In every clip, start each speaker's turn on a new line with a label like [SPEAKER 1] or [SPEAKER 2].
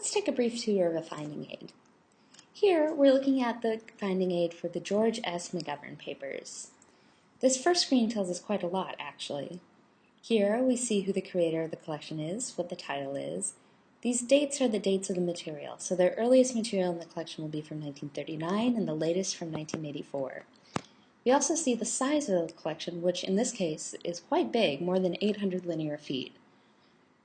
[SPEAKER 1] Let's take a brief tour of a finding aid. Here, we're looking at the finding aid for the George S. McGovern papers. This first screen tells us quite a lot, actually. Here, we see who the creator of the collection is, what the title is. These dates are the dates of the material, so the earliest material in the collection will be from 1939 and the latest from 1984. We also see the size of the collection, which in this case is quite big, more than 800 linear feet.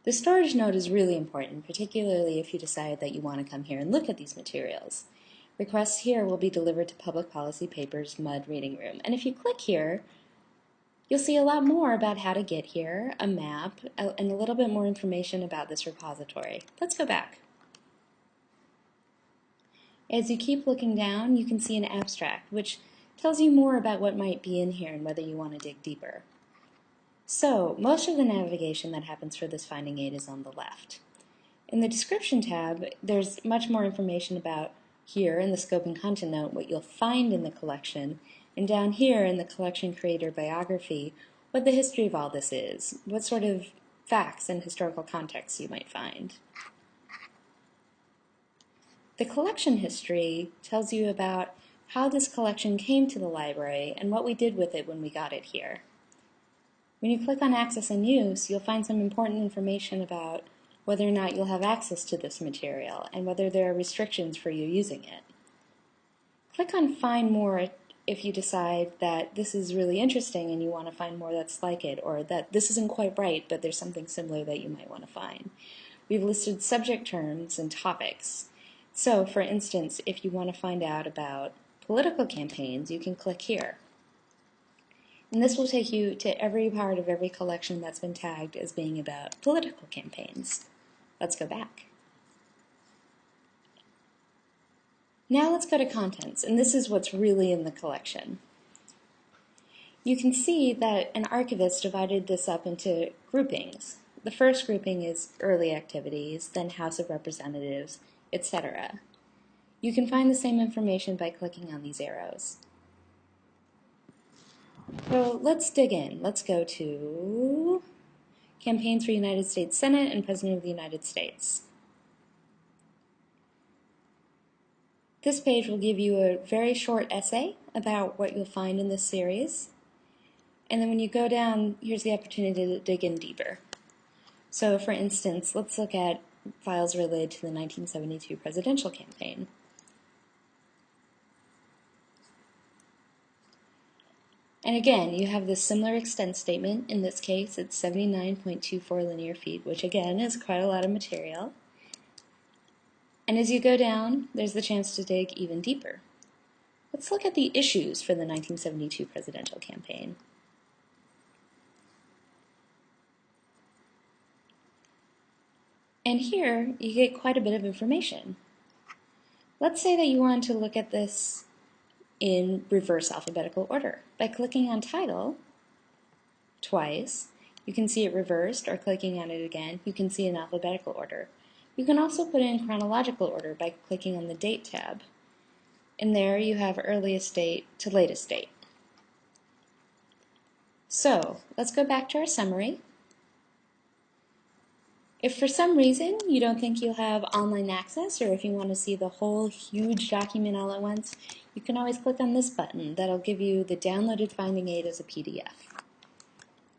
[SPEAKER 1] The storage note is really important, particularly if you decide that you want to come here and look at these materials. Requests here will be delivered to Public Policy Papers Mudd Reading Room. And if you click here, you'll see a lot more about how to get here, a map, and a little bit more information about this repository. Let's go back. As you keep looking down, you can see an abstract, which tells you more about what might be in here and whether you want to dig deeper. So, most of the navigation that happens for this finding aid is on the left. In the description tab, there's much more information about here in the scope and content note what you'll find in the collection, and down here in the collection creator biography, what the history of all this is, what sort of facts and historical context you might find. The collection history tells you about how this collection came to the library and what we did with it when we got it here. When you click on Access and Use, you'll find some important information about whether or not you'll have access to this material and whether there are restrictions for you using it. Click on Find More if you decide that this is really interesting and you want to find more that's like it, or that this isn't quite right but there's something similar that you might want to find. We've listed subject terms and topics. So, for instance, if you want to find out about political campaigns, you can click here. And this will take you to every part of every collection that's been tagged as being about political campaigns. Let's go back. Now let's go to contents, and this is what's really in the collection. You can see that an archivist divided this up into groupings. The first grouping is early activities, then House of Representatives, etc. You can find the same information by clicking on these arrows. So let's dig in. Let's go to Campaigns for United States Senate and President of the United States. This page will give you a very short essay about what you'll find in this series. And then when you go down, here's the opportunity to dig in deeper. So for instance, let's look at files related to the 1972 presidential campaign. And again, you have this similar extent statement. In this case, it's 79.24 linear feet, which again is quite a lot of material. And as you go down, there's the chance to dig even deeper. Let's look at the issues for the 1972 presidential campaign. And here, you get quite a bit of information. Let's say that you want to look at this in reverse alphabetical order. By clicking on title twice, you can see it reversed, or clicking on it again, you can see it in alphabetical order. You can also put it in chronological order by clicking on the date tab. And there you have earliest date to latest date. So, let's go back to our summary. If for some reason you don't think you'll have online access, or if you want to see the whole huge document all at once, you can always click on this button. That'll give you the downloaded finding aid as a PDF.